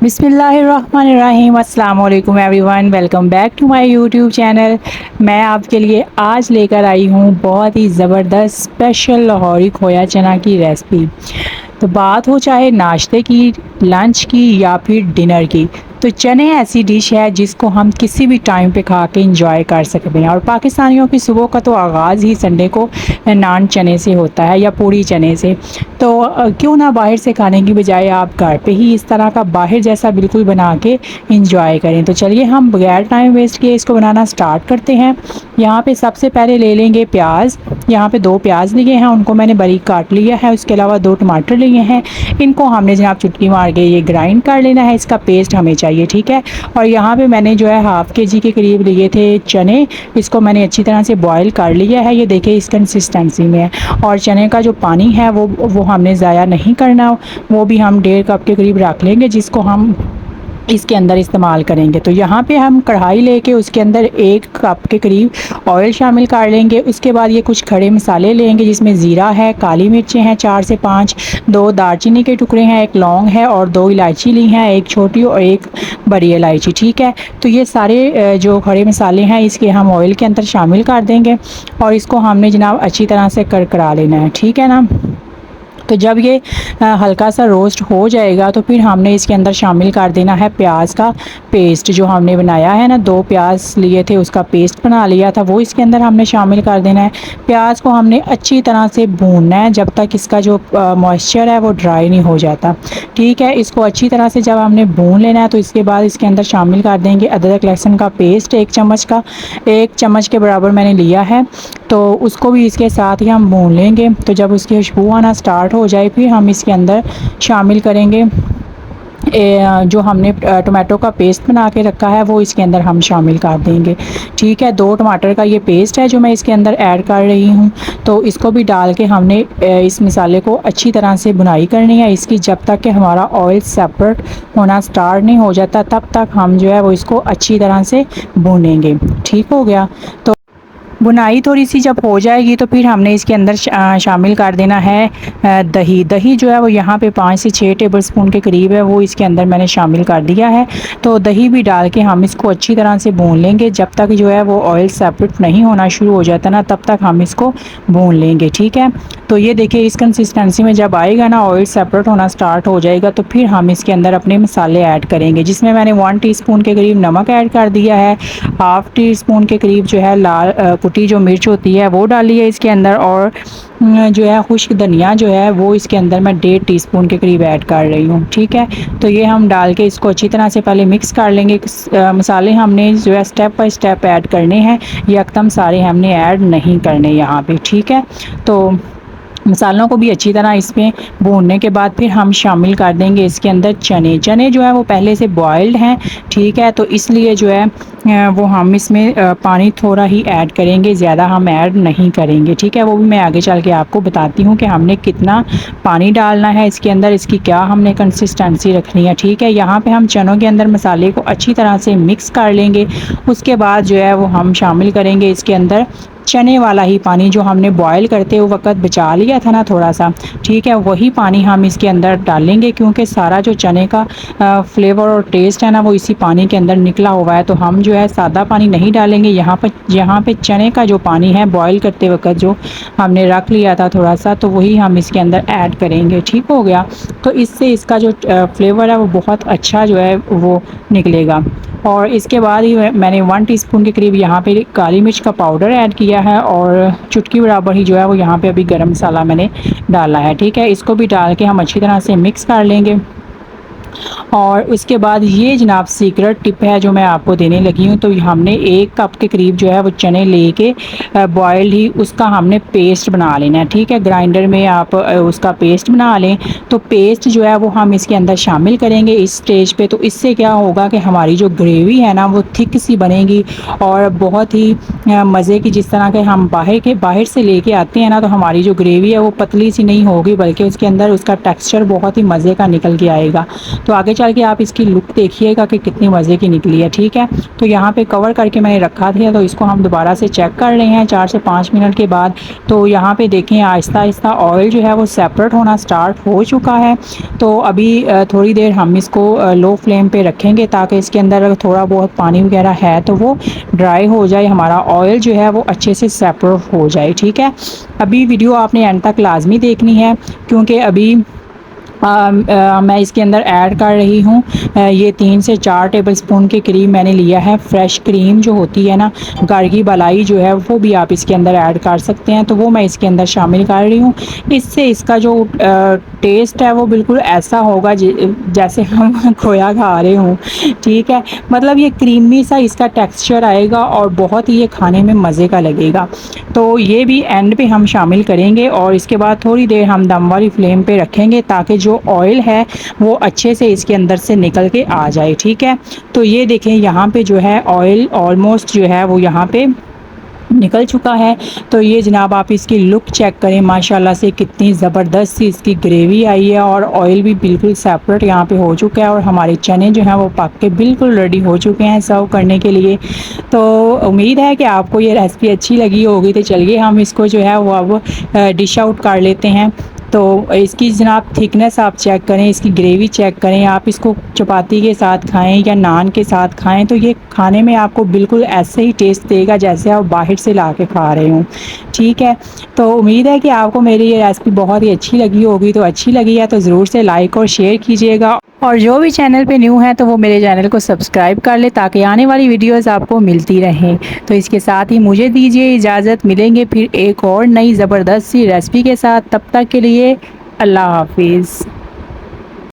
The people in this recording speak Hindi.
बिस्मिल्लाहिर्रहमानिर्रहीम। अस्सलाम वालेकुम everyone, welcome back to my YouTube channel. मैं आपके लिए आज लेकर आई हूँ बहुत ही ज़बरदस्त स्पेशल लाहौरी खोया चना की रेसिपी। तो बात हो चाहे नाश्ते की, लंच की या फिर डिनर की, तो चने ऐसी डिश है जिसको हम किसी भी टाइम पे खा के इंजॉय कर सकते हैं। और पाकिस्तानियों की सुबह का तो आगाज़ ही संडे को नान चने से होता है या पूड़ी चने से। तो क्यों ना बाहर से खाने की बजाय आप घर पे ही इस तरह का बाहर जैसा बिल्कुल बना के इंजॉय करें। तो चलिए हम बगैर टाइम वेस्ट किए इसको बनाना स्टार्ट करते हैं। यहाँ पे सबसे पहले ले लेंगे प्याज। यहाँ पे 2 प्याज लिए हैं, उनको मैंने बारीक काट लिया है। उसके अलावा 2 टमाटर लिए हैं, इनको हमने जनाब चुटकी मार के ये ग्राइंड कर लेना है। इसका पेस्ट हमें चाहिए, ठीक है। और यहाँ पे मैंने जो है हाफ़ केजी के करीब लिए थे चने, इसको मैंने अच्छी तरह से बॉईल कर लिया है। ये देखिए इस कंसिस्टेंसी में है। और चने का जो पानी है वो हमने ज़ाया नहीं करना, वो भी हम 1.5 कप के करीब रख लेंगे, जिसको हम इसके अंदर इस्तेमाल करेंगे। तो यहाँ पे हम कढ़ाई लेके उसके अंदर 1 कप के करीब ऑयल शामिल कर लेंगे। उसके बाद ये कुछ खड़े मसाले लेंगे, जिसमें ज़ीरा है, काली मिर्चें हैं 4 से 5, 2 दालचीनी के टुकड़े हैं, 1 लौंग है और 2 इलायची ली हैं, 1 छोटी और 1 बड़ी इलायची, ठीक है। तो ये सारे जो खड़े मसाले हैं इसके हम ऑयल के अंदर शामिल कर देंगे और इसको हमने जनाब अच्छी तरह से करकरा लेना है, ठीक है ना। तो जब ये हल्का सा रोस्ट हो जाएगा तो फिर हमने इसके अंदर शामिल कर देना है प्याज का पेस्ट जो हमने बनाया है ना। 2 प्याज लिए थे, उसका पेस्ट बना लिया था, वो इसके अंदर हमने शामिल कर देना है। प्याज को हमने अच्छी तरह से भूनना है जब तक इसका जो मॉइस्चर है वो ड्राई नहीं हो जाता, ठीक है। इसको अच्छी तरह से जब हमने भून लेना है तो इसके बाद इसके अंदर शामिल कर देंगे अदरक लहसुन का पेस्ट 1 चम्मच का, 1 चम्मच के बराबर मैंने लिया है। तो उसको भी इसके साथ ही हम भून लेंगे। तो जब उसकी खुशबू आना स्टार्ट हो जाए फिर हम इसके अंदर शामिल करेंगे जो हमने टमाटो का पेस्ट बना के रखा है, वो इसके अंदर हम शामिल कर देंगे, ठीक है। 2 टमाटर का ये पेस्ट है जो मैं इसके अंदर ऐड कर रही हूँ। तो इसको भी डाल के हमने इस मसाले को अच्छी तरह से भुनाई करनी है इसकी, जब तक कि हमारा ऑयल सेपरेट होना स्टार्ट नहीं हो जाता तब तक हम जो है वो इसको अच्छी तरह से भूनेंगे, ठीक हो गया। तो बुनाई थोड़ी सी जब हो जाएगी तो फिर हमने इसके अंदर शामिल कर देना है दही। दही जो है वो यहाँ पे 5 से 6 टेबलस्पून के करीब है, वो इसके अंदर मैंने शामिल कर दिया है। तो दही भी डाल के हम इसको अच्छी तरह से भून लेंगे जब तक जो है वो ऑयल सेपरेट नहीं होना शुरू हो जाता ना, तब तक हम इसको भून लेंगे, ठीक है। तो ये देखिए इस कंसिस्टेंसी में जब आएगा ना, ऑयल सेपरेट होना स्टार्ट हो जाएगा, तो फिर हम इसके अंदर अपने मसाले ऐड करेंगे, जिसमें मैंने 1 टीस्पून के करीब नमक ऐड कर दिया है, हाफ़ टीस्पून के करीब जो है लाल कुटी जो मिर्च होती है वो डाली है इसके अंदर, और जो है खुश्क धनिया जो है वो इसके अंदर मैं 1.5 टीस्पून के करीब ऐड कर रही हूँ, ठीक है। तो ये हम डाल के इसको अच्छी तरह से पहले मिक्स कर लेंगे। मसाले हमने जो है स्टेप बाय स्टेप ऐड करने हैं, यकदम सारे हमने ऐड नहीं करने यहाँ पे, ठीक है। तो मसालों को भी अच्छी तरह इसमें भूनने के बाद फिर हम शामिल कर देंगे इसके अंदर चने। चने जो है वो पहले से बॉइल्ड हैं, ठीक है। तो इसलिए जो है वो हम इसमें पानी थोड़ा ही ऐड करेंगे, ज़्यादा हम ऐड नहीं करेंगे, ठीक है। वो भी मैं आगे चल के आपको बताती हूँ कि हमने कितना पानी डालना है इसके अंदर, इसकी क्या हमने कंसिस्टेंसी रखनी है, ठीक है। यहाँ पे हम चनों के अंदर मसाले को अच्छी तरह से मिक्स कर लेंगे। उसके बाद जो है वो हम शामिल करेंगे इसके अंदर चने वाला ही पानी जो हमने बॉयल करते हुए वक्त बचा लिया था ना थोड़ा सा, ठीक है। वही पानी हम इसके अंदर डालेंगे, क्योंकि सारा जो चने का फ्लेवर और टेस्ट है ना वो इसी पानी के अंदर निकला हुआ है। तो हम जो है सादा पानी नहीं डालेंगे यहाँ पे चने का जो पानी है बॉयल करते वक्त जो हमने रख लिया था थोड़ा सा, तो वही हम इसके अंदर ऐड करेंगे, ठीक हो गया। तो इससे इसका जो फ्लेवर है वो बहुत अच्छा जो है वो निकलेगा। और इसके बाद ही मैंने 1 टीस्पून के करीब यहाँ पे काली मिर्च का पाउडर ऐड किया है, और चुटकी बराबर ही जो है वो यहाँ पे अभी गरम मसाला मैंने डाला है, ठीक है। इसको भी डाल के हम अच्छी तरह से मिक्स कर लेंगे। और उसके बाद ये जनाब सीक्रेट टिप है जो मैं आपको देने लगी हूँ। तो हमने 1 कप के करीब जो है वो चने लेके बॉयल्ड ही उसका हमने पेस्ट बना लेना है, ठीक है। ग्राइंडर में आप उसका पेस्ट बना लें। तो पेस्ट जो है वो हम इसके अंदर शामिल करेंगे इस स्टेज पे। तो इससे क्या होगा कि हमारी जो ग्रेवी है ना वो थिक सी बनेगी और बहुत ही मज़े की, जिस तरह के हम बाहर से लेके आते हैं ना, तो हमारी जो ग्रेवी है वो पतली सी नहीं होगी, बल्कि उसके अंदर उसका टेक्सचर बहुत ही मज़े का निकल के आएगा। तो आगे चल के आप इसकी लुक देखिएगा कि कितनी मज़े की निकली है। ठीक है, तो यहाँ पे कवर करके मैंने रखा था, तो इसको हम दोबारा से चेक कर रहे हैं 4 से 5 मिनट के बाद। तो यहाँ पे देखें आहिस्ता आहिस्ता ऑयल जो है वो सेपरेट होना स्टार्ट हो चुका है। तो अभी थोड़ी देर हम इसको लो फ्लेम पे रखेंगे, ताकि इसके अंदर अगर थोड़ा बहुत पानी वगैरह है तो वो ड्राई हो जाए, हमारा ऑयल जो है वो अच्छे से सेपरेट हो जाए। ठीक है, अभी वीडियो आपने एंड तक लाजमी देखनी है, क्योंकि अभी मैं इसके अंदर ऐड कर रही हूँ ये 3 से 4 टेबलस्पून के करीब मैंने लिया है फ्रेश क्रीम, जो होती है ना घर की मलाई, जो है वो भी आप इसके अंदर ऐड कर सकते हैं। तो वो मैं इसके अंदर शामिल कर रही हूँ। इससे इसका जो टेस्ट है वो बिल्कुल ऐसा होगा जैसे हम खोया खा रहे हों। ठीक है, मतलब ये क्रीमी सा इसका टेक्सचर आएगा और बहुत ही ये खाने में मज़े का लगेगा। तो ये भी एंड पे हम शामिल करेंगे, और इसके बाद थोड़ी देर हम दम वाली फ्लेम पे रखेंगे, ताकि जो ऑयल है वो अच्छे से इसके अंदर से निकल के आ जाए। ठीक है, तो ये देखें यहाँ पे जो है ऑयल ऑलमोस्ट जो है वो यहाँ पे निकल चुका है। तो ये जनाब आप इसकी लुक चेक करें, माशाल्लाह से कितनी ज़बरदस्त सी इसकी ग्रेवी आई है, और ऑयल भी बिल्कुल सेपरेट यहाँ पे हो चुका है, और हमारे चने जो हैं वो पक के बिल्कुल रेडी हो चुके हैं सर्व करने के लिए। तो उम्मीद है कि आपको ये रेसिपी अच्छी लगी होगी। तो चलिए हम इसको जो है वो अब डिश आउट कर लेते हैं। तो इसकी जनाब थिकनेस आप चेक करें, इसकी ग्रेवी चेक करें, आप इसको चपाती के साथ खाएं या नान के साथ खाएं, तो ये खाने में आपको बिल्कुल ऐसे ही टेस्ट देगा जैसे आप बाहर से ला के खा रहे हों। ठीक है, तो उम्मीद है कि आपको मेरी ये रेसिपी बहुत ही अच्छी लगी होगी। तो अच्छी लगी है तो ज़रूर से लाइक और शेयर कीजिएगा, और जो भी चैनल पे न्यू है तो वो मेरे चैनल को सब्सक्राइब कर ले, ताकि आने वाली वीडियोस आपको मिलती रहें। तो इसके साथ ही मुझे दीजिए इजाज़त, मिलेंगे फिर एक और नई ज़बरदस्त सी रेसिपी के साथ। तब तक के लिए अल्लाह हाफिज़।